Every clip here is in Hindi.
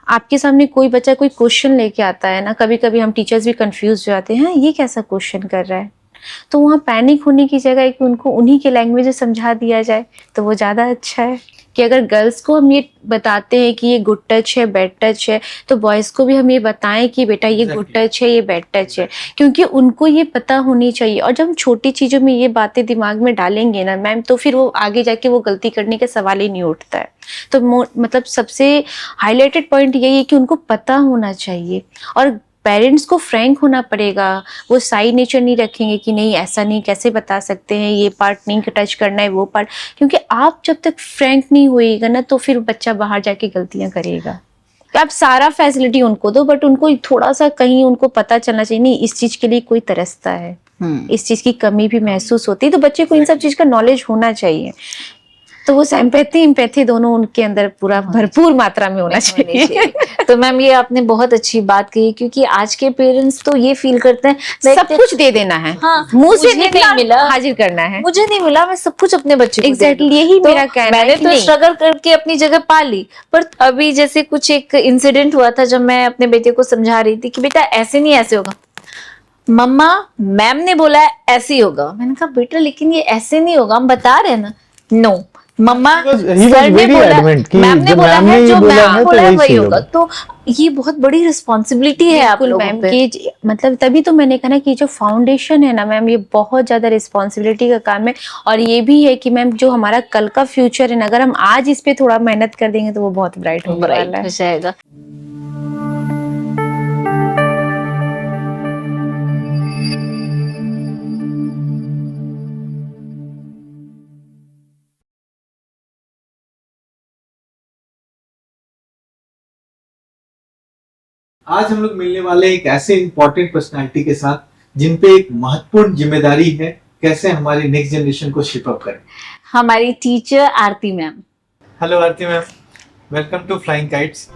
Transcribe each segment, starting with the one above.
आपके सामने कोई बच्चा कोई क्वेश्चन लेके आता है ना, कभी कभी हम टीचर्स भी कंफ्यूज हो जाते हैं, ये कैसा क्वेश्चन कर रहा है, तो वहाँ पैनिक होने की जगह कि उनको उन्हीं के लैंग्वेज में समझा दिया जाए तो वो ज़्यादा अच्छा है। कि अगर गर्ल्स को हम ये बताते हैं कि ये गुड टच है, बैड टच है, तो बॉयज़ को भी हम ये बताएं कि बेटा ये गुड टच है, ये बैड टच है, क्योंकि उनको ये पता होनी चाहिए। और जब हम छोटी चीज़ों में ये बातें दिमाग में डालेंगे ना मैम, तो फिर वो आगे जाके वो गलती करने का सवाल ही नहीं उठता है। तो मतलब सबसे हाईलाइटेड पॉइंट यही है कि उनको पता होना चाहिए, और पेरेंट्स को फ्रैंक होना पड़ेगा। वो साई नेचर नहीं रखेंगे कि नहीं ऐसा नहीं, कैसे बता सकते हैं, ये पार्ट नहीं टच करना है, वो पार्ट, क्योंकि आप जब तक फ्रैंक नहीं होएगा ना, तो फिर बच्चा बाहर जाके गलतियां करेगा। आप सारा फैसिलिटी उनको दो, बट उनको थोड़ा सा कहीं उनको पता चलना चाहिए, नहीं इस चीज के लिए कोई तरसता है, इस चीज की कमी भी महसूस होती है, तो बच्चे को इन सब चीज का नॉलेज होना चाहिए। तो वो एम्पैथी दोनों उनके अंदर पूरा भरपूर मात्रा में होना चाहिए। तो मैम ये आपने बहुत अच्छी बात कही, क्योंकि आज के पेरेंट्स तो ये फील करते हैं सब कुछ दे देना है, हाँ, मुंह से नहीं मिला हाजिर करना है, मुझे नहीं मिला मैं सब कुछ अपने बच्चे को एग्जैक्टली यही मेरा कहना है। मैंने तो स्ट्रगल करके अपनी जगह पा ली, पर अभी जैसे कुछ एक इंसिडेंट हुआ था जब मैं अपने बेटे को समझा रही थी कि बेटा ऐसे नहीं ऐसे होगा, मम्मा मैम ने बोला है ऐसे ही होगा। मैंने कहा बेटा लेकिन ये ऐसे नहीं होगा, हम बता रहे हैं ना। नो मम्मा सर ने बोला, मैम ने बोला है, जो मैम बोला है वही होगा। तो ये बहुत बड़ी रिस्पॉन्सिबिलिटी है आप लोगों पे। कि मतलब तभी तो मैंने कहा ना कि जो फाउंडेशन है ना मैम, ये बहुत ज्यादा रिस्पॉन्सिबिलिटी का काम है। और ये भी है कि मैम जो हमारा कल का फ्यूचर है ना, अगर हम आज इस पे थोड़ा मेहनत कर देंगे तो वो बहुत ब्राइट होने वाला है, जाएगा। आज हम लोग मिलने वाले एक ऐसे इंपॉर्टेंट पर्सनालिटी के साथ जिन पे एक महत्वपूर्ण जिम्मेदारी है, कैसे हमारी नेक्स्ट जनरेशन को शेप अप करें। हमारी teacher Aarti ma'am. Hello Aarti ma'am, welcome to flying kites.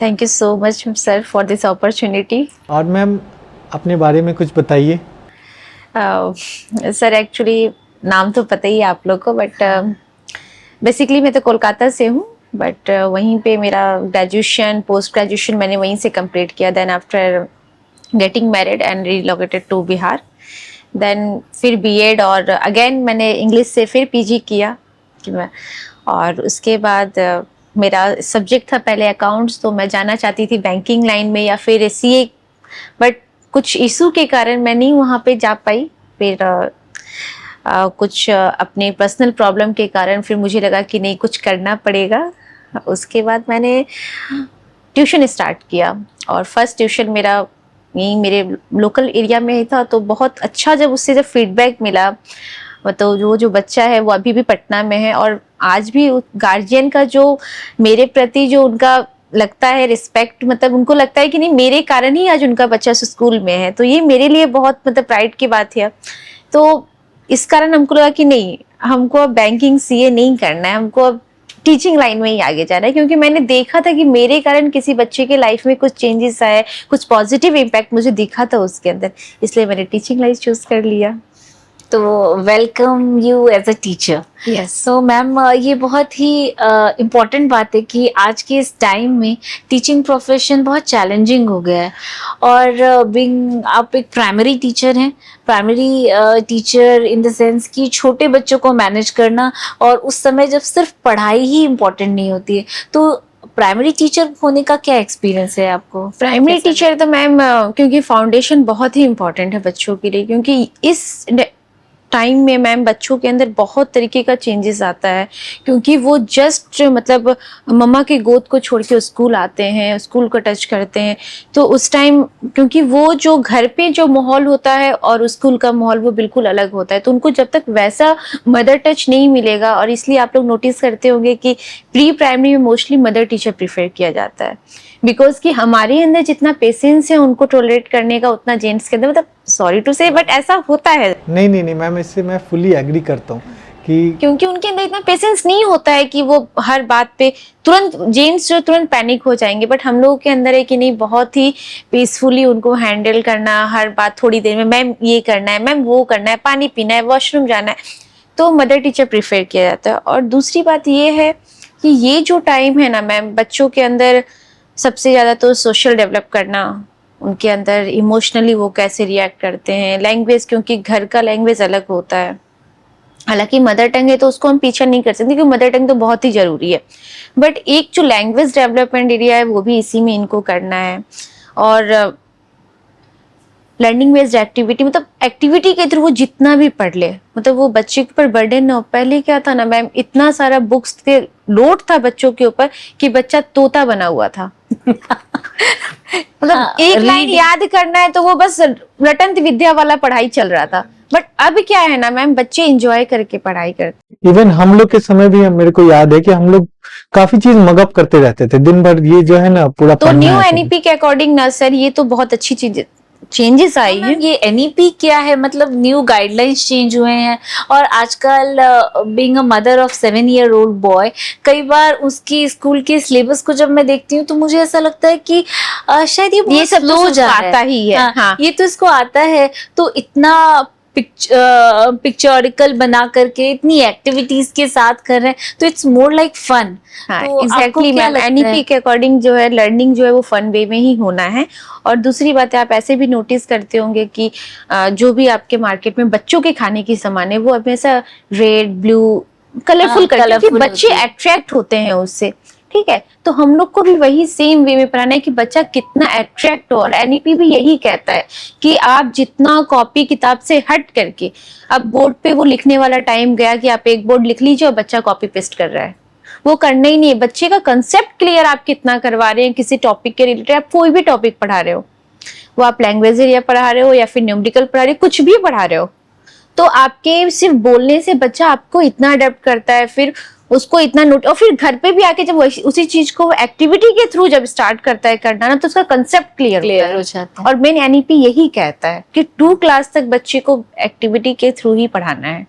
Thank you so much sir for this opportunity. और मैम अपने बारे में कुछ बताइए। सर एक्चुअली नाम तो पता ही है आप लोग को, बट बेसिकली मैं तो कोलकाता से हूँ, बट वहीं पे मेरा ग्रेजुएशन पोस्ट ग्रेजुएशन मैंने वहीं से कंप्लीट किया। Then after getting married and relocated to Bihar, then फिर बीएड, और अगेन मैंने इंग्लिश से फिर पीजी किया कि मैं, और उसके बाद मेरा सब्जेक्ट था पहले अकाउंट्स, तो मैं जाना चाहती थी बैंकिंग लाइन में या फिर सीए, बट कुछ इशू के कारण मैं नहीं वहाँ पे जा पाई। फिर कुछ अपने पर्सनल प्रॉब्लम के कारण फिर मुझे लगा कि नहीं कुछ करना पड़ेगा। उसके बाद मैंने ट्यूशन स्टार्ट किया, और फर्स्ट ट्यूशन मेरा यहीं मेरे लोकल एरिया में ही था, तो बहुत अच्छा जब उससे जब फीडबैक मिला, तो जो बच्चा है वो अभी भी पटना में है, और आज भी गार्जियन का जो मेरे प्रति जो उनका लगता है रिस्पेक्ट, मतलब उनको लगता है कि नहीं मेरे कारण ही आज उनका बच्चा स्कूल में है, तो ये मेरे लिए बहुत मतलब प्राइड की बात है। तो इस कारण हमको लगा कि नहीं हमको अब बैंकिंग सीए नहीं करना है, हमको अब टीचिंग लाइन में ही आगे जाना है, क्योंकि मैंने देखा था कि मेरे कारण किसी बच्चे के लाइफ में कुछ चेंजेस आए, कुछ पॉजिटिव इम्पैक्ट मुझे दिखा था उसके अंदर, इसलिए मैंने टीचिंग लाइन चूज कर लिया। तो welcome you as a teacher. Yes. So ma'am ये बहुत ही इम्पॉर्टेंट बात है कि आज के इस टाइम में टीचिंग प्रोफेशन बहुत चैलेंजिंग हो गया है, और बिंग आप एक प्राइमरी टीचर हैं, primary teacher in the sense कि छोटे बच्चों को मैनेज करना, और उस समय जब सिर्फ पढ़ाई ही इम्पोर्टेंट नहीं होती है, तो प्राइमरी टीचर होने का क्या एक्सपीरियंस है आपको? प्राइमरी टीचर तो मैम क्योंकि फाउंडेशन बहुत ही इम्पोर्टेंट है बच्चों के लिए, क्योंकि इस टाइम में मैम बच्चों के अंदर बहुत तरीके का चेंजेस आता है, क्योंकि वो जस्ट मतलब मम्मा के गोद को छोड़ के स्कूल आते हैं, स्कूल को टच करते हैं, तो उस टाइम क्योंकि वो जो घर पे जो माहौल होता है और स्कूल का माहौल वो बिल्कुल अलग होता है, तो उनको जब तक वैसा मदर टच नहीं मिलेगा, और इसलिए आप लोग नोटिस करते होंगे कि प्री प्राइमरी में मोस्टली मदर टीचर प्रीफर किया जाता है, बिकॉज कि हमारे अंदर जितना पेशेंस है उनको टॉलरेट करने का उतना जेंट्स के अंदर, मतलब सॉरी टू से बट ऐसा होता है। नहीं मैम, इससे मैं फुली एग्री करता हूँ कि क्योंकि उनके अंदर इतना पेशेंस नहीं होता है कि वो हर बात पे तुरंत जेंट्स जो तुरंत पैनिक हो जाएंगे, बट हम लोगों के अंदर है कि नहीं बहुत ही पीसफुली उनको हैंडल करना, हर बात थोड़ी देर में मैम ये करना है, मैम वो करना है, पानी पीना है, वॉशरूम जाना है, तो मदर टीचर प्रिफेयर किया जाता है। और दूसरी बात ये है कि ये जो टाइम है ना मैम, बच्चों के अंदर सबसे ज़्यादा तो सोशल डेवलप करना, उनके अंदर इमोशनली वो कैसे रिएक्ट करते हैं, लैंग्वेज, क्योंकि घर का लैंग्वेज अलग होता है। हालांकि मदर टंग है तो उसको हम पीछे नहीं कर सकते, क्योंकि मदर टंग तो बहुत ही जरूरी है, बट एक जो लैंग्वेज डेवलपमेंट एरिया है वो भी इसी में इनको करना है। और लर्निंग बेस्ड एक्टिविटी, मतलब एक्टिविटी के थ्रू वो जितना भी पढ़ ले, मतलब वो बच्चे के ऊपर बर्डन ना हो। पहले क्या था ना मैम, इतना सारा बुक्स के लोड था बच्चों के ऊपर कि बच्चा तोता बना हुआ था। मतलब एक लाइन याद करना है तो वो बस रटंत विद्या वाला पढ़ाई चल रहा था। बट अब क्या है ना मैम, बच्चे एंजॉय करके पढ़ाई करते। इवन हम लोग के समय भी मेरे को याद है कि हम लोग काफी चीज मगअप करते रहते थे दिन भर, ये जो है ना पूरा तो पढ़ना न्यू है। एनईपी के अकॉर्डिंग ना सर, ये तो बहुत अच्छी चीज, चेंजेस आई है। ये एनईपी क्या है, मतलब न्यू गाइडलाइंस चेंज हुए हैं। और आजकल being a mother of 7-year-old boy, कई बार उसकी स्कूल के सिलेबस को जब मैं देखती हूँ तो मुझे ऐसा लगता है कि शायद ये बहुत सब तो slow जा उसको रहा आता ही है। हाँ। ये तो इसको आता है, तो इतना पिक्चोरिकल बना करके इतनी एक्टिविटीज के साथ कर रहे हैं, तो इट्स मोर लाइक फन। हाँ, तो आपको एग्जैक्टली क्या मैम, लगता एनईपी है? के अकॉर्डिंग जो है लर्निंग जो है वो फन वे में ही होना है। और दूसरी बात है, आप ऐसे भी नोटिस करते होंगे कि जो भी आपके मार्केट में बच्चों के खाने की सामान है वो हमेशा रेड ब्लू कलरफुल करके, क्योंकि colourful बच्चे होती है। अट्रैक्ट होते हैं उससे। ठीक है, तो हम लोग को भी वही सेम वे में पढ़ाना है कि बच्चा कितना अट्रैक्ट हो। और एनईपी भी यही कहता है कि आप जितना कॉपी किताब से हट करके, अब बोर्ड पे वो लिखने वाला टाइम गया कि आप एक बोर्ड लिख लीजिए और बच्चा कॉपी पेस्ट कर रहा है, वो करना ही नहीं है। बच्चे का कंसेप्ट क्लियर आप कितना करवा रहे हैं किसी टॉपिक के रिलेटेड, आप कोई भी टॉपिक पढ़ा रहे हो, वो आप लैंग्वेज एरिया पढ़ा रहे हो या फिर न्यूमेरिकल पढ़ा रहे हो, कुछ भी पढ़ा रहे हो, तो आपके सिर्फ बोलने से बच्चा आपको इतना अडेप्ट करता है, फिर उसको इतना नोट, और फिर घर पे भी आके जब उसी चीज को एक्टिविटी के थ्रू जब स्टार्ट करता है करना ना, तो उसका कंसेप्ट क्लियर हो जाता है। और मेन एनईपी यही कहता है कि 2 क्लास तक बच्चे को एक्टिविटी के थ्रू ही पढ़ाना है।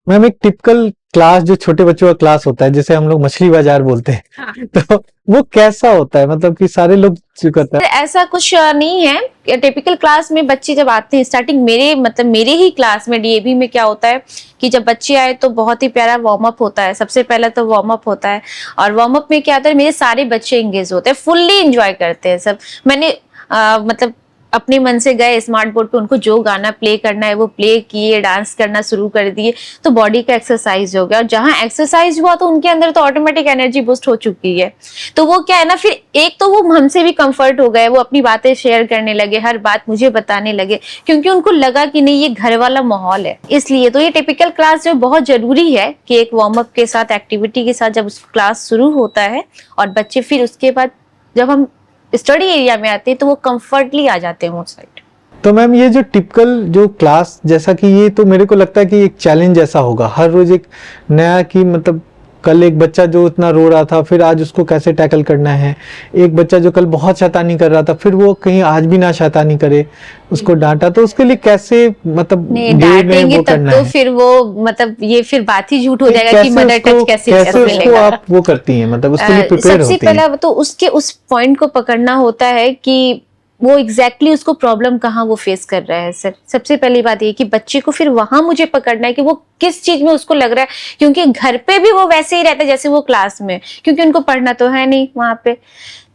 मैम एक टिपिकल क्लास जो छोटे बच्चों का क्लास होता है, जैसे हम लोग मछली बाजार बोलते हैं, हाँ। तो वो कैसा होता है? मतलब कि सारे लोग करते हैं? ऐसा कुछ नहीं है। टिपिकल क्लास में बच्चे जब आते हैं स्टार्टिंग, मेरे ही क्लास में डीएवी में क्या होता है कि जब बच्चे आए तो बहुत ही प्यारा वार्म अप होता है। सबसे पहले तो वार्म अप होता है, और वार्म अप में क्या होता है, मेरे सारे बच्चे एंगेज होते हैं, फुल्ली एंजॉय करते हैं सब। मैंने मतलब अपने मन से गए स्मार्ट बोर्ड पे, उनको जो गाना प्ले करना है वो प्ले किए, डांस करना शुरू कर दिए, तो बॉडी का एक्सरसाइज हो गया। और जहां एक्सरसाइज हुआ तो उनके अंदर तो ऑटोमेटिक एनर्जी बूस्ट हो चुकी है। तो वो क्या है ना, फिर एक तो वो हमसे भी कंफर्ट हो गए, वो अपनी बातें शेयर करने लगे, हर बात मुझे बताने लगे, क्योंकि उनको लगा कि नहीं ये घर वाला माहौल है। इसलिए तो ये टिपिकल क्लास जो बहुत जरूरी है कि एक वार्म अप के साथ, एक्टिविटी के साथ जब क्लास शुरू होता है, और बच्चे फिर उसके बाद जब हम स्टडी एरिया में आते हैं तो वो कंफर्टली आ जाते हैं वो साइड। तो मैम ये जो टिपिकल जो क्लास, जैसा कि ये तो मेरे को लगता है कि एक चैलेंज ऐसा होगा हर रोज एक नया, कि मतलब कल एक बच्चा जो इतना रो रहा था, फिर आज उसको कैसे टैकल करना है। एक बच्चा जो कल बहुत शैतानी कर रहा था, फिर वो कहीं आज भी ना शैतानी करे, उसको डांटा, तो उसके लिए कैसे मतलब डांटेंगे वो तब करना तो है? फिर वो मतलब ये फिर बात ही झूठ हो जाएगा कि कैसे मदर उसको- टच कैसे कैसे उसको मिलेगा। आप वो करती हैं, मतलब उसके लिए प्रिपेयर सबसे होती हैं? पहला तो उसके उस पॉइंट को पकड़ना होता है कि वो एग्जैक्टली उसको प्रॉब्लम कहाँ वो फेस कर रहा है। सर सबसे पहली बात ये कि बच्चे को फिर वहां मुझे पकड़ना है कि वो किस चीज में उसको लग रहा है, क्योंकि घर पे भी वो वैसे ही रहता है जैसे वो क्लास में, क्योंकि उनको पढ़ना तो है नहीं वहां पे।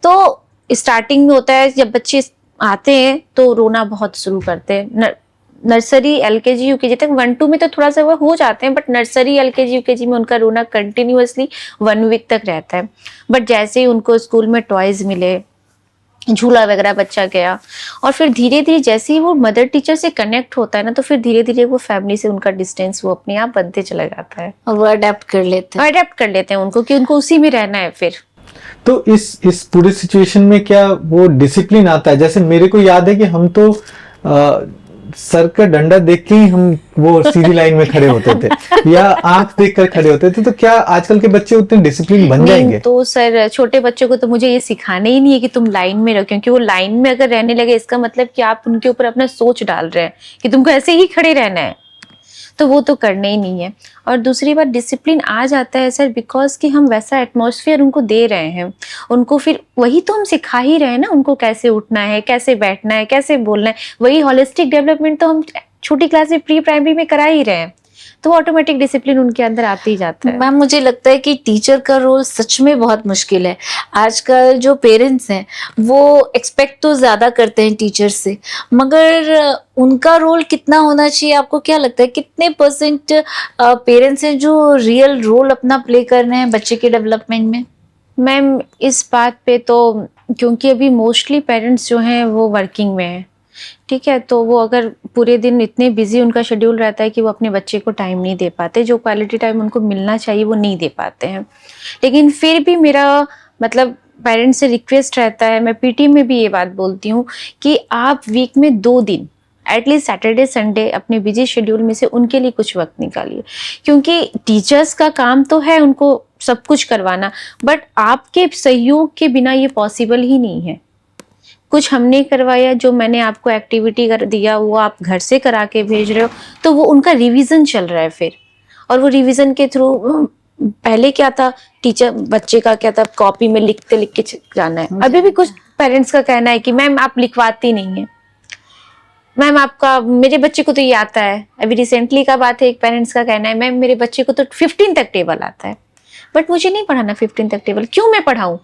तो स्टार्टिंग में होता है जब बच्चे आते हैं तो रोना बहुत शुरू करते हैं। नर्सरी एलकेजी यूकेजी तक 1-2 में तो थोड़ा सा वो हो जाते हैं, बट नर्सरी एलकेजी यूकेजी में उनका रोना कंटिन्यूअसली 1 वीक तक रहता है। बट जैसे ही उनको स्कूल में टॉयज मिले, झूला वगैरह बच्चा गया, और फिर धीरे धीरे जैसे ही वो मदर टीचर से कनेक्ट होता है ना, तो फिर धीरे धीरे वो फैमिली से उनका डिस्टेंस वो अपने आप बनते चला जाता है, और वो अडेप्ट कर लेते हैं। अडेप्ट कर लेते हैं उनको कि उनको उसी में रहना है। फिर तो इस पूरे सिचुएशन में क्या वो डिसिप्लिन आता है? जैसे मेरे को याद है कि हम तो सर का डंडा देख के ही हम वो सीधी लाइन में खड़े होते थे या आंख देख कर खड़े होते थे। तो क्या आजकल के बच्चे उतने डिसिप्लिन बन जाएंगे? तो सर छोटे बच्चों को तो मुझे ये सिखाना ही नहीं है कि तुम लाइन में रहो, क्योंकि वो लाइन में अगर रहने लगे इसका मतलब कि आप उनके ऊपर अपना सोच डाल रहे हैं कि तुमको ऐसे ही खड़े रहना है, तो वो तो करना ही नहीं है। और दूसरी बात, डिसिप्लिन आ जाता है सर बिकॉज कि हम वैसा एटमॉस्फेयर उनको दे रहे हैं, उनको फिर वही तो हम सिखा ही रहे हैं ना, उनको कैसे उठना है, कैसे बैठना है, कैसे बोलना है। वही होलिस्टिक डेवलपमेंट तो हम छोटी क्लास में प्री प्राइमरी में करा ही रहे हैं। तो ऑटोमेटिक डिसिप्लिन उनके अंदर आते ही जाता है। मैम मुझे लगता है कि टीचर का रोल सच में बहुत मुश्किल है। आजकल जो पेरेंट्स हैं वो एक्सपेक्ट तो ज्यादा करते हैं टीचर से, मगर उनका रोल कितना होना चाहिए, आपको क्या लगता है कितने परसेंट पेरेंट्स हैं जो रियल रोल अपना प्ले कर रहे हैं बच्चे के डेवलपमेंट में? मैम इस बात पे तो, क्योंकि अभी मोस्टली पेरेंट्स जो हैं वो वर्किंग में हैं, ठीक है, तो वो अगर पूरे दिन इतने बिजी उनका शेड्यूल रहता है कि वो अपने बच्चे को टाइम नहीं दे पाते, जो क्वालिटी टाइम उनको मिलना चाहिए वो नहीं दे पाते हैं। लेकिन फिर भी मेरा मतलब पेरेंट्स से रिक्वेस्ट रहता है, मैं पीटी में भी ये बात बोलती हूँ कि आप वीक में 2 दिन एटलीस्ट सैटरडे संडे अपने बिजी शेड्यूल में से उनके लिए कुछ वक्त निकालिए, क्योंकि टीचर्स का काम तो है उनको सब कुछ करवाना, बट आपके सहयोग के बिना ये पॉसिबल ही नहीं है। कुछ हमने करवाया, जो मैंने आपको एक्टिविटी कर दिया वो आप घर से करा के भेज रहे हो, तो वो उनका रिवीजन चल रहा है फिर, और वो रिवीजन के थ्रू पहले क्या था, टीचर बच्चे का क्या था, कॉपी में लिख के जाना है। अभी भी कुछ पेरेंट्स का कहना है कि मैम आप लिखवाती नहीं है, मैम आपका, मेरे बच्चे को तो ये आता है। अभी रिसेंटली का बात है, एक पेरेंट्स का कहना है मैम मेरे बच्चे को तो 15 तक टेबल आता है, बट मुझे नहीं पढ़ाना 15 तक टेबल, क्यों मैं पढ़ाऊं?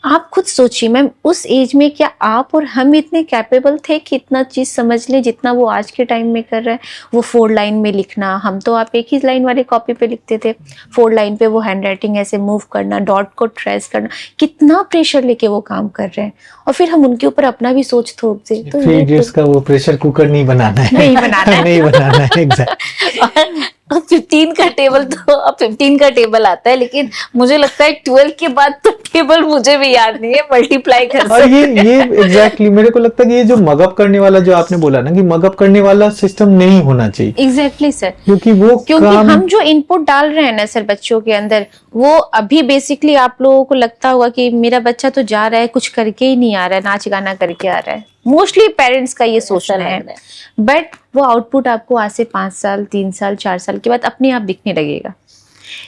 आप खुद सोचिए मैम, उस एज में क्या आप और हम इतने कैपेबल थे कि इतना चीज समझ ले जितना वो आज के टाइम में कर रहा है? वो 4 लाइन में लिखना, हम तो आप एक ही लाइन वाले कॉपी पे लिखते थे, 4 लाइन पे वो हैंड राइटिंग ऐसे मूव करना, डॉट को ट्रेस करना, कितना प्रेशर लेके वो काम कर रहे हैं, और फिर हम उनके ऊपर अपना भी सोच थोप दे तो 3 इडियट्स का वो प्रेशर कुकर नहीं बनाना है, नहीं बनाना है। नहीं बनाना है, एग्जैक्ट। और 15 का टेबल तो अब 15 का टेबल आता है, लेकिन मुझे लगता है 12 के बाद तो टेबल मुझे भी याद नहीं है मल्टीप्लाई कर और सकते। ये एग्जैक्टली मेरे को लगता है कि ये जो मगअप करने वाला, जो आपने बोला ना कि मगअप करने वाला सिस्टम नहीं होना चाहिए, एग्जैक्टली सर, क्योंकि क्योंकि हम जो इनपुट डाल रहे हैं ना सर बच्चों के अंदर, वो अभी बेसिकली आप लोगों को लगता होगा कि मेरा बच्चा तो जा रहा है कुछ करके ही नहीं आ रहा है, नाच गाना करके आ रहा है, मोस्टली पेरेंट्स का ये सोचना है, बट वो आउटपुट आपको आज से 5 साल 3 साल 4 साल के बाद अपने आप दिखने लगेगा।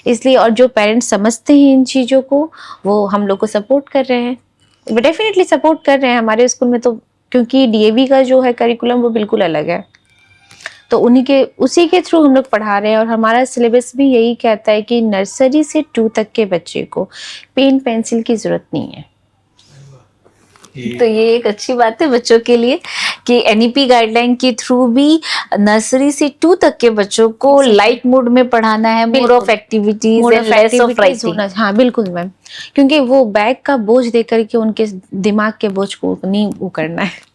इसलिए, और जो पेरेंट्स समझते हैं इन चीज़ों को, वो हम लोग को सपोर्ट कर रहे हैं, डेफिनेटली सपोर्ट कर रहे हैं। हमारे स्कूल में तो क्योंकि डीएवी का जो है करिकुलम वो बिल्कुल अलग है, तो उसी के थ्रू हम लोग पढ़ा रहे हैं, और हमारा सिलेबस भी यही कहता है कि नर्सरी से 2 तक के बच्चे को पेन पेंसिल की जरूरत नहीं है। तो ये एक अच्छी बात है बच्चों के लिए कि एनईपी गाइडलाइन के थ्रू भी नर्सरी से 2 तक के बच्चों को लाइट मोड में पढ़ाना है, mode of activities and less of writing. हाँ बिल्कुल मैम, क्योंकि वो बैग का बोझ दे करके उनके दिमाग के बोझ को नहीं वो करना है।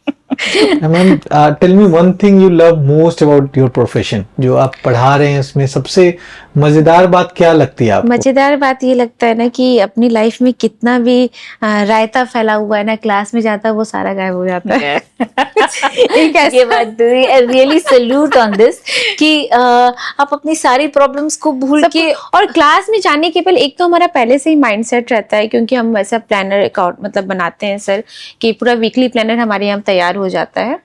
Ma'am tell me one thing you love most about your profession, जो आप पढ़ा रहे हैं उसमें सबसे मजेदार बात क्या लगती है आपको? मजेदार बात ये लगता है ना कि अपनी लाइफ में कितना भी रायता फैला हुआ है ना, क्लास में जाता है वो सारा गायब हो जाता है। एक ऐसा- ये बात रियली सैल्यूट ऑन दिस कि आप अपनी सारी प्रॉब्लम्स को भूल के, और क्लास में जाने के पहले एक तो हमारा पहले से ही माइंडसेट रहता है, क्योंकि हम वैसा प्लानर अकाउंट मतलब बनाते हैं सर कि पूरा वीकली प्लानर हमारे यहाँ तैयार हो जाता है,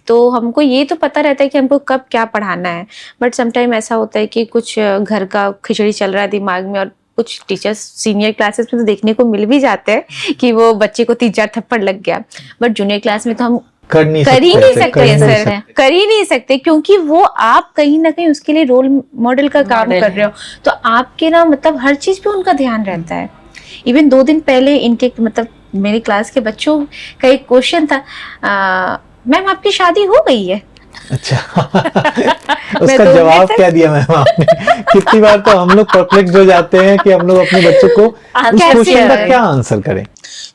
तो हमको ये तो पता रहता है कि हमको कब क्या पढ़ाना है। बट समटाइम ऐसा होता है कि कुछ घर का खिचड़ी चल रहा है दिमाग में, और कुछ टीचर्स सीनियर क्लासेस में तो देखने को मिल भी जाते हैं कि वो बच्चे को 3-4 थप्पड़ लग गया, बट जूनियर क्लास में तो हम कर ही नहीं सकते, क्योंकि वो आप कहीं ना कहीं उसके लिए रोल मॉडल का काम कर रहे हो, तो आपके ना मतलब हर चीज पे उनका ध्यान रहता है। इवन 2 दिन पहले इनके मतलब मेरी क्लास के बच्चों का एक क्वेश्चन था, मैम आपकी शादी हो गई है? अच्छा उसका जवाब क्या दिया मैम आपने? कितनी बार तो हम लोग परप्लेक्स हो जाते हैं कि हम लोग अपने बच्चों को उस क्वेश्चन का क्या आंसर करें।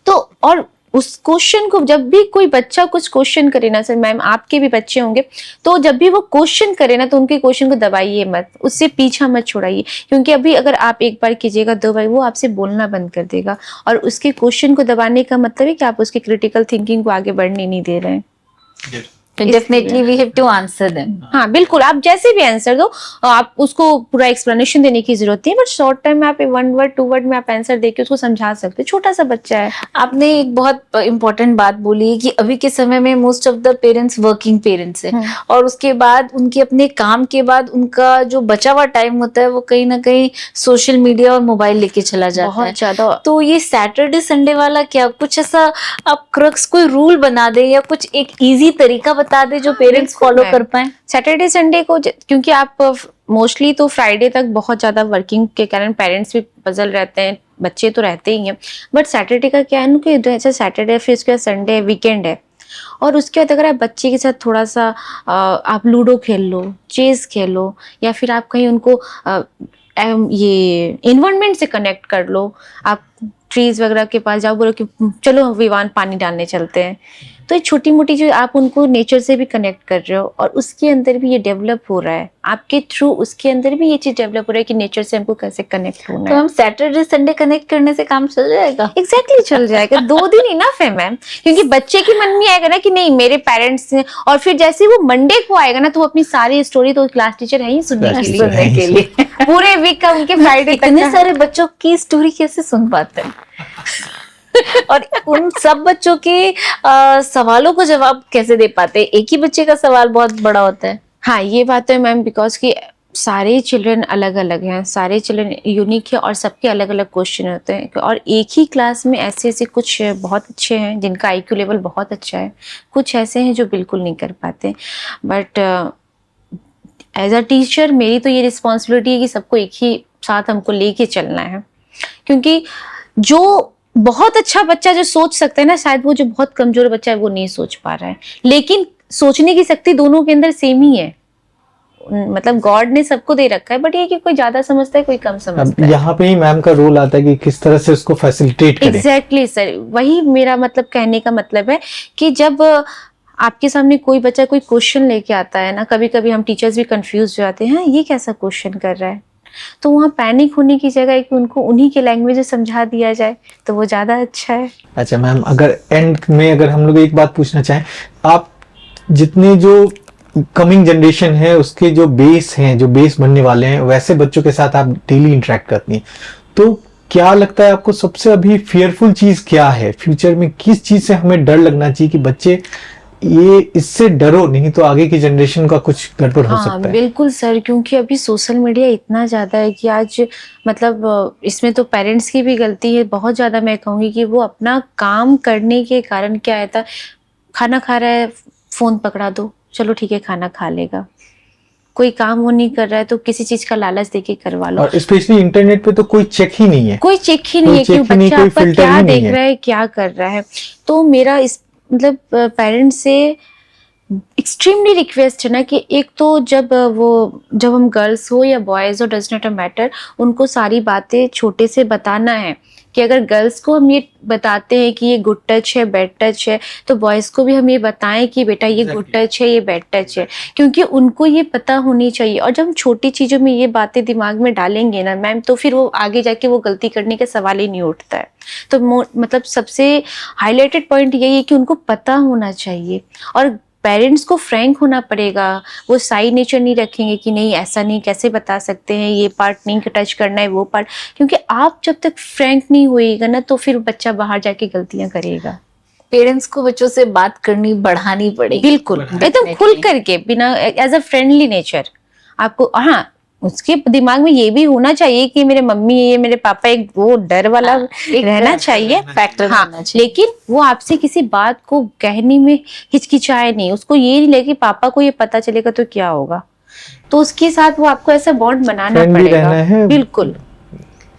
तो और उस क्वेश्चन को जब भी कोई बच्चा कुछ क्वेश्चन करे ना सर, मैम आपके भी बच्चे होंगे, तो जब भी वो क्वेश्चन करे ना तो उनके क्वेश्चन को दबाइए मत, उससे पीछा मत छोड़ाइए, क्योंकि अभी अगर आप एक बार कीजिएगा 2 बार वो आपसे बोलना बंद कर देगा, और उसके क्वेश्चन को दबाने का मतलब है कि आप उसकी क्रिटिकल थिंकिंग को आगे बढ़ने नहीं दे रहे हैं। Definitely we have to answer them. हाँ बिल्कुल, आप जैसे भी आंसर दो, आप उसको पूरा एक्सप्लेनेशन देने की जरूरत नहीं है, बट शॉर्ट टाइम में आप 1 वर्ड 2 वर्ड में आप आंसर देके उसको समझा सकते हैं, छोटा सा बच्चा है। आपने एक बहुत इंपॉर्टेंट बात बोली है कि अभी के समय में most of the parents working parents हैं, और उसके बाद उनके अपने काम के बाद उनका जो बचा हुआ टाइम होता है वो कहीं ना कहीं सोशल मीडिया और मोबाइल लेके चला जाता है बहुत ज्यादा। तो ये सैटरडे संडे वाला क्या कुछ ऐसा आप क्रक्स कोई रूल बना दे या कुछ एक इजी तरीका बता दे जो पेरेंट्स बिल्कुल फॉलो मैम। कर पाए? सैटरडे संडे को क्योंकि आप मोस्टली तो फ्राइडे तक बहुत ज्यादा वर्किंग के कारण पेरेंट्स भी पजल रहते हैं, बच्चे तो रहते ही हैं, बट सैटरडे का क्या है ना कि जैसे सैटरडे फिर उसके बाद संडे वीकेंड है, और उसके बाद अगर आप बच्चे के साथ थोड़ा सा आप लूडो खेल लो, चेस खेलो, या फिर आप कहीं उनको ये इन्वायरमेंट से कनेक्ट कर लो, आप ट्रीज वगैरह के पास जाओ, बोलो कि चलो विवान पानी डालने चलते हैं, तो ये छोटी मोटी जो आप उनको नेचर से भी कनेक्ट कर रहे हो, और उसके अंदर भी ये डेवलप हो रहा है आपके थ्रू, उसके अंदर भी ये चीज डेवलप हो रहा है कि नेचर से हमको कैसे कनेक्ट होना तो है। हम सैटरडे संडे कनेक्ट करने से काम चल जाएगा? एग्जैक्टली चल जाएगा, 2 दिन इनफ है मैम, क्योंकि बच्चे के मन में आएगा ना कि नहीं मेरे पेरेंट्स ने, और फिर जैसे वो मंडे को आएगा ना तो वो अपनी सारी स्टोरी, तो क्लास टीचर है ही सुनने Class के लिए, teacher है ही के लिए पूरे वीक का उनके फ्राइडे तक इतने का। सारे बच्चों की स्टोरी कैसे सुन पाते हैं? और उन सब बच्चों के सवालों को जवाब कैसे दे पाते हैं? एक ही बच्चे का सवाल बहुत बड़ा होता है। हाँ ये बात तो है मैम, बिकॉज कि सारे चिल्ड्रन अलग अलग हैं, सारे चिल्ड्रन यूनिक है, और सबके अलग अलग क्वेश्चन होते हैं, और एक ही क्लास में ऐसे ऐसे कुछ बहुत अच्छे हैं जिनका IQ लेवल बहुत अच्छा है, कुछ ऐसे हैं जो बिल्कुल नहीं कर पाते, बट एज अ टीचर मेरी तो ये रिस्पॉन्सिबिलिटी है कि सबको एक ही साथ हमको लेके चलना है, क्योंकि जो बहुत अच्छा बच्चा जो सोच सकता है ना, शायद वो जो बहुत कमजोर बच्चा है वो नहीं सोच पा रहा है, लेकिन सोचने की शक्ति दोनों के अंदर सेम ही है, मतलब गॉड ने सबको दे रखा है, बट ये कि कोई ज्यादा समझता है कोई कम अब समझता है। यहाँ पे ही मैम का रोल आता है कि किस तरह से उसको फैसिलिटेट करें। एग्जैक्टली सर, वही मेरा मतलब कहने का मतलब है कि जब आपके सामने कोई बच्चा कोई क्वेश्चन लेके आता है ना, कभी कभी हम टीचर्स भी कंफ्यूज हो जाते हैं, ये कैसा क्वेश्चन कर रहा है, तो वहाँ पैनिक होने की जगह कि उनको उन्हीं के लैंग्वेज में समझा दिया जाए तो वो ज्यादा अच्छा है। अच्छा मैम, अगर एंड में अगर हम लोग एक बात पूछना चाहें, आप जितने जो कमिंग जनरेशन है उसके जो बेस हैं, जो बेस बनने वाले हैं, वैसे बच्चों के साथ आप डेली इंटरेक्ट करती हैं, तो क्या लगता है आपको सबसे अभी फियरफुल चीज क्या है? फ्यूचर में किस चीज से हमें डर लगना चाहिए कि बच्चे ये इससे डरो नहीं तो आगे की जनरेशन का कुछ गड़बड़ हो हाँ सकता है? बिल्कुल सर, क्योंकि अभी सोशल मीडिया इतना ज़्यादा है कि आज मतलब इसमें तो पेरेंट्स की भी गलती है बहुत ज़्यादा, मैं कहूँगी कि वो अपना काम करने के कारण क्या है था, खाना खा रहा है फ़ोन पकड़ा दो, चलो ठीक है खाना खा लेगा, कोई काम वो नहीं कर रहा है तो किसी चीज़ का लालच देके करवा लो, और स्पेशली इंटरनेट पे तो कोई चेक ही नहीं है, कोई चेक ही नहीं है कि check ही नहीं, बच्चा कोई आपका filter क्या ही नहीं देख है। रहा है क्या कर रहा है। तो मेरा इस मतलब पेरेंट्स से एक्सट्रीमली रिक्वेस्ट है ना कि एक तो जब हम गर्ल्स हो या बॉयज हो, डज नॉट मैटर, उनको सारी बातें छोटे से बताना है कि अगर गर्ल्स को हम ये बताते हैं कि ये गुड टच है बैड टच है, तो बॉयज को भी हम ये बताएं कि बेटा ये गुड टच है ये बैड टच है, क्योंकि उनको ये पता होनी चाहिए। और जब हम छोटी चीज़ों में ये बातें दिमाग में डालेंगे ना मैम, तो फिर वो आगे जाके वो गलती करने का सवाल ही नहीं उठता है। तो मतलब सबसे हाईलाइटेड पॉइंट यही है कि उनको पता होना चाहिए, और पेरेंट्स को फ्रैंक होना पड़ेगा, वो साई नेचर नहीं रखेंगे कि नहीं ऐसा नहीं, कैसे बता सकते हैं, ये पार्ट नहीं टच करना है वो पार्ट, क्योंकि आप जब तक फ्रैंक नहीं होएगा ना तो फिर बच्चा बाहर जाके गलतियां करेगा। पेरेंट्स को बच्चों से बात करनी बढ़ानी पड़ेगी, बिल्कुल एकदम खुल करके, बिना एज अ फ्रेंडली नेचर आपको। हाँ, उसके दिमाग में ये भी होना चाहिए कि मेरे मम्मी ये मेरे पापा, एक वो डर वाला रहना चाहिए फैक्टर हाँ, रहना चाहिए। लेकिन वो आपसे किसी बात को कहने में हिचकिचाए नहीं, उसको ये नहीं लगे कि पापा को ये पता चलेगा तो क्या होगा, तो उसके साथ वो आपको ऐसा बॉन्ड बनाना Friendly रहना पड़ेगा। है। बिल्कुल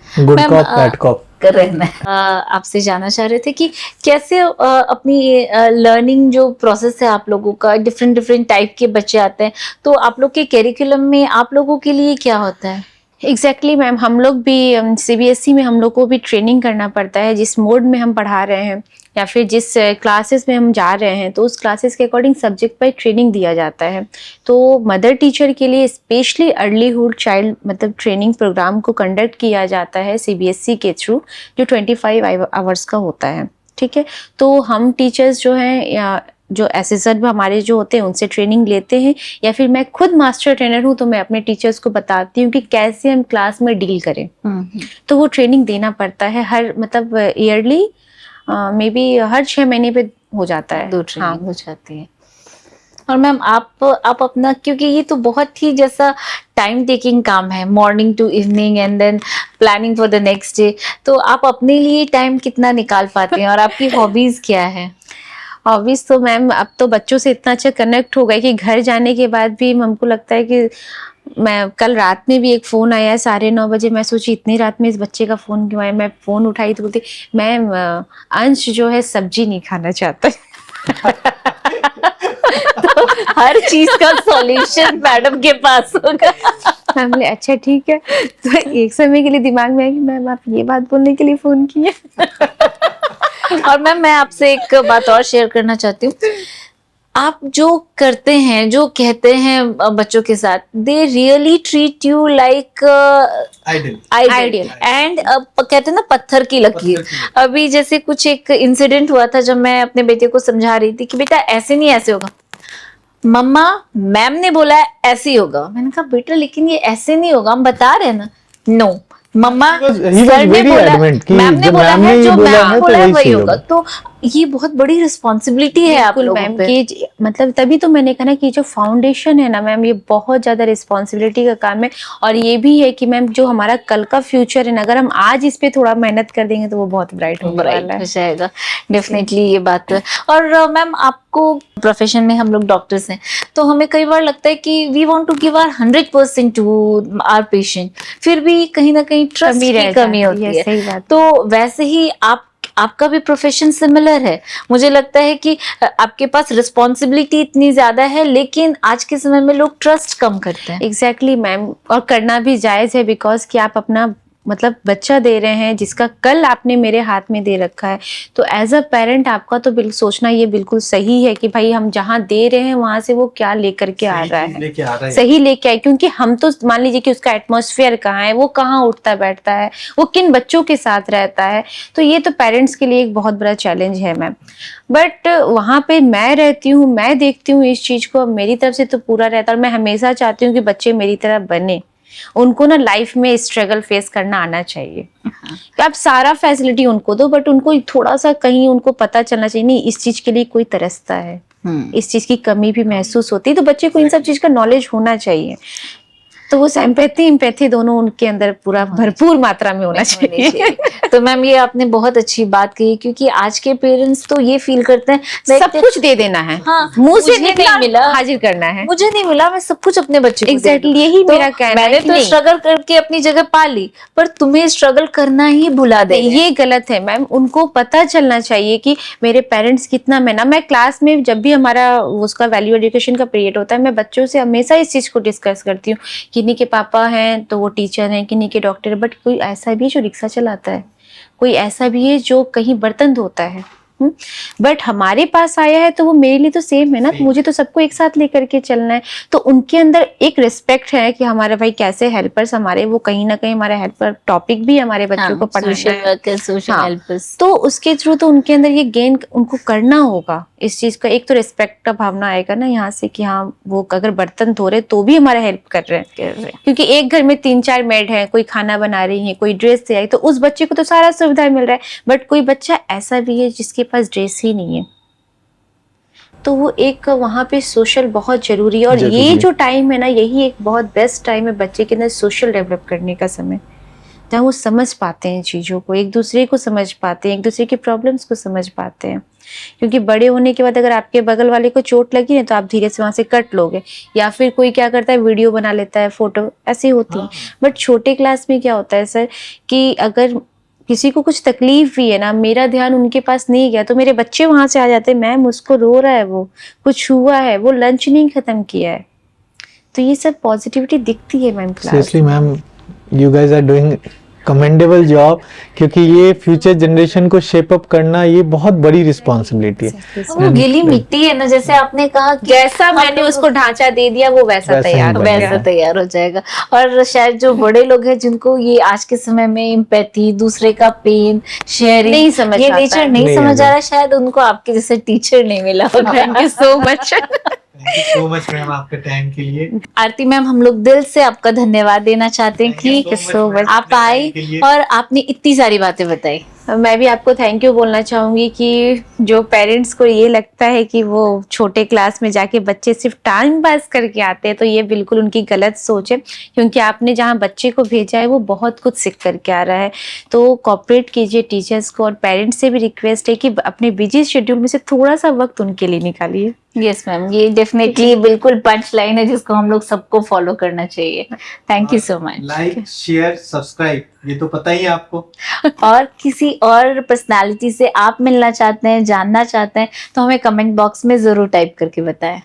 good ma'am, cop bad cop कर रहना है। आपसे जानना चाह रहे थे कि कैसे अपनी लर्निंग जो प्रोसेस है आप लोगों का, डिफरेंट डिफरेंट टाइप के बच्चे आते हैं, तो आप लोग के करिकुलम में आप लोगों के लिए क्या होता है? एग्जैक्टली मैम, हम लोग भी CBSE में हम लोग को भी ट्रेनिंग करना पड़ता है, जिस मोड में हम पढ़ा रहे हैं या फिर जिस क्लासेस में हम जा रहे हैं, तो उस क्लासेस के अकॉर्डिंग सब्जेक्ट पर ट्रेनिंग दिया जाता है। तो मदर टीचर के लिए स्पेशली अर्लीहुड चाइल्ड मतलब ट्रेनिंग प्रोग्राम को कंडक्ट किया जाता है CBSE के थ्रू, जो 25 आवर्स का होता है। ठीक है, तो हम टीचर्स जो हैं या जो असिस्टेंट हमारे जो होते हैं उनसे ट्रेनिंग लेते हैं, या फिर मैं खुद मास्टर ट्रेनर हूँ तो मैं अपने टीचर्स को बताती हूँ कि कैसे हम क्लास में डील करें। तो वो ट्रेनिंग देना पड़ता है हर मतलब ईयरली, मे बी हर 6 महीने पे हो जाता है। 2 ट्रेनिंग हो जाती है। और मैम आप अपना, क्योंकि ये तो बहुत ही जैसा टाइम टेकिंग काम है, morning to evening and then planning for the next day, तो आप अपने लिए टाइम कितना निकाल पाते हैं और आपकी हॉबीज क्या है? हॉबीज तो मैम अब तो बच्चों से इतना अच्छा कनेक्ट हो गए कि घर जाने के बाद भी हमको लगता है कि मैं कल रात में भी एक फोन आया 9:30 बजे, मैं सोची इतनी रात में इस बच्चे का फोन क्यों आया। मैं फोन उठाई तो बोलती मैम अंश जो है सब्जी नहीं खाना चाहता। तो हर चीज का सॉल्यूशन मैडम के पास होगा। मैं बोले अच्छा ठीक है। तो एक समय के लिए दिमाग में आया कि मैम आप ये बात बोलने के लिए फोन किए। और मैम मैं आपसे एक बात और शेयर करना चाहती हूँ। आप जो करते हैं, जो कहते हैं बच्चों के साथ, they really treat you like idol. Ideal and कहते हैं ना पत्थर की लकीर। पत्थर की लकीर। अभी जैसे कुछ एक इंसिडेंट हुआ था जब मैं अपने बेटे को समझा रही थी कि बेटा ऐसे नहीं ऐसे होगा। मम्मा मैम ने बोला है ऐसे ही होगा। मैंने कहा बेटा लेकिन ये ऐसे नहीं होगा, हम बता रहे हैं ना। No mamma He was sir ने very बोला, adamant कि मैम ने जब बोला मैम ने है, ये जो बोला मैम है ने तो बोला है वही वही सही होगा। होगा। तो ये बहुत बड़ी रिस्पॉन्सिबिलिटी है आप बिल्कुल लोगों मैम पे। कि मतलब तभी तो मैंने कहा ना कि जो फाउंडेशन है ना मैम, ये बहुत ज्यादा रिस्पॉन्सिबिलिटी का काम है। और ये भी है कि मैम जो हमारा कल का फ्यूचर है ना, अगर हम आज इस पे थोड़ा मेहनत कर देंगे तो वो बहुत ब्राइट होने ब्राइट वाला हो है। जाएगा डेफिनेटली, ये बात तो है। और मैम आपको प्रोफेशन में हम लोग डॉक्टर्स हैं तो हमें कई बार लगता है कि we want to give our 100% to our patient, फिर भी कहीं ना कहीं ट्रस्ट कमी रह की कमी जाती होती है। सही बात। तो वैसे ही आपका भी प्रोफेशन सिमिलर है। मुझे लगता है कि आपके पास रिस्पॉन्सिबिलिटी इतनी ज्यादा है लेकिन आज के समय में लोग ट्रस्ट कम करते हैं। एग्जैक्टली मैम, और करना भी जायज है बिकॉज कि आप अपना मतलब बच्चा दे रहे हैं जिसका कल आपने मेरे हाथ में दे रखा है। तो एज अ पेरेंट आपका तो बिल्कुल सोचना ये बिल्कुल सही है कि भाई हम जहाँ दे रहे हैं वहां से वो क्या लेकर के आ रहा है, लेके आ रहा है। सही लेके आए। क्योंकि हम तो मान लीजिए कि उसका एटमॉस्फेयर कहाँ है, वो कहाँ उठता बैठता है, वो किन बच्चों के साथ रहता है। तो ये तो पेरेंट्स के लिए एक बहुत बड़ा चैलेंज है मैम। बट वहाँ पे मैं रहती हूँ, मैं देखती हूँ इस चीज को, मेरी तरफ से तो पूरा रहता है। और मैं हमेशा चाहती हूँ कि बच्चे मेरी तरह बने। उनको ना लाइफ में स्ट्रगल फेस करना आना चाहिए। कि आप सारा फैसिलिटी उनको दो बट उनको थोड़ा सा कहीं उनको पता चलना चाहिए नहीं इस चीज के लिए कोई तरसता है, इस चीज की कमी भी महसूस होती है। तो बच्चे को इन सब चीज का नॉलेज होना चाहिए। तो वो एम्पैथी दोनों उनके अंदर पूरा भरपूर मात्रा में होना चाहिए। तो मैम ये आपने बहुत अच्छी बात कही क्योंकि आज के पेरेंट्स तो ये फील करते हैं सब कुछ दे देना है, हाँ, मुंह से मुझे निकला नहीं मिला, हाजिर करना है। मुझे नहीं मिला, मैं सब कुछ अपने बच्चे को दे दूं। एग्जैक्टली यही तो मेरा कहना है मैंने कि तो नहीं। स्ट्रगल करके अपनी जगह पा ली पर तुम्हें स्ट्रगल करना ही भुला दे नहीं, ये गलत है मैम। उनको पता चलना चाहिए कि मेरे पेरेंट्स कितना मेहनत। मैं क्लास में जब भी हमारा उसका वैल्यू एजुकेशन का पीरियड होता है, मैं बच्चों से हमेशा इस चीज को डिस्कस करती हूँ। किन्हीं के पापा हैं तो वो टीचर हैं, किन्हीं के डॉक्टर, बट कोई ऐसा भी है जो रिक्शा चलाता है, कोई ऐसा भी है जो कहीं बर्तन धोता है। बट हमारे पास आया है तो वो मेरे लिए तो सेम है ना। तो मुझे तो सबको एक साथ लेकर के चलना है। तो उनके अंदर एक रिस्पेक्ट है कि हमारे भाई कैसे हेल्पर्स हमारे, वो कहीं ना कहीं हमारे हेल्पर टॉपिक भी हमारे बच्चों को पढ़ाना सोशल है। वर्कर, सोशल हाँ, हेल्पर्स। तो उसके थ्रू तो उनके अंदर ये गेन उनको करना होगा इस चीज का। एक तो रिस्पेक्ट का भावना आएगा ना यहाँ से कि हाँ वो अगर बर्तन धो रहे तो भी हमारा हेल्प कर रहे हैं। क्योंकि एक घर में 3-4 मेड हैं, कोई खाना बना रही है, कोई ड्रेस से आई, तो उस बच्चे को तो सारा सुविधा मिल रहा है। बट कोई बच्चा ऐसा भी है जिसके पास ड्रेस ही नहीं है, तो वो एक वहाँ पे सोशल बहुत जरूरी है। और ये जो टाइम है ना, यही एक बहुत बेस्ट टाइम है बच्चे के अंदर सोशल डेवलप करने का समय, जहाँ वो समझ पाते हैं चीज़ों को, एक दूसरे को समझ पाते हैं, एक दूसरे की प्रॉब्लम्स को समझ पाते हैं। क्योंकि बड़े होने के बाद अगर आपके बगल वाले को चोट लगी है तो आप धीरे से वहां से कट लोगे, या फिर कोई क्या करता है वीडियो बना लेता है, फोटो ऐसी होती है। बट छोटे क्लास में क्या होता है सर कि अगर किसी को कुछ तकलीफ भी है ना, मेरा ध्यान उनके पास नहीं गया तो मेरे बच्चे वहां से आ जाते हैं, मैम उसको रो रहा है, वो कुछ हुआ है, वो लंच नहीं खत्म किया है। तो ये सब पॉजिटिविटी दिखती है ma'am class. Seriously ma'am, you guys are doing commendable job, क्योंकि ये फ्यूचर जनरेशन को शेप अप करना ये बहुत बड़ी रिस्पॉन्सिबिलिटी है। वो गीली मिट्टी है ना, जैसे आपने कहा कि जैसा मैंने उसको ढांचा दे दिया वो वैसा तैयार हो बन गया। वैसा तैयार हो जाएगा। और शायद जो बड़े लोग हैं जिनको ये आज के समय में एम्पैथी, दूसरे का पेन शेयरिंग, नहीं समझ ये आता नेचर है। नहीं नहीं समझ आता। आ रहा, शायद उनको आपके जैसे टीचर नहीं मिला होगा। Thank you so much. Thank you so much ma'am आपके टाइम के लिए। आरती मैम, हम लोग दिल से आपका धन्यवाद देना चाहते हैं Thank you कि so much, ma'am, आप अपने आए time के लिए। और आपने इतनी सारी बातें बताई। मैं भी आपको थैंक यू बोलना चाहूंगी कि जो पेरेंट्स को ये लगता है कि वो छोटे क्लास में जाके बच्चे सिर्फ टाइम पास करके आते हैं, तो ये बिल्कुल उनकी गलत सोच है, क्योंकि आपने जहाँ बच्चे को भेजा है वो बहुत कुछ सीख करके आ रहा है। तो कॉपरेट कीजिए टीचर्स को, और पेरेंट्स से भी रिक्वेस्ट है कि अपने बिजी शेड्यूल में से थोड़ा सा वक्त उनके लिए निकालिए। यस मैम, ये डेफिनेटली बिल्कुल पंच लाइन है जिसको हम लोग सबको फॉलो करना चाहिए। Thank you so much. Like, share, subscribe, ये तो पता ही है आपको। और किसी और पर्सनालिटी से आप मिलना चाहते हैं, जानना चाहते हैं, तो हमें कमेंट बॉक्स में जरूर टाइप करके बताएं।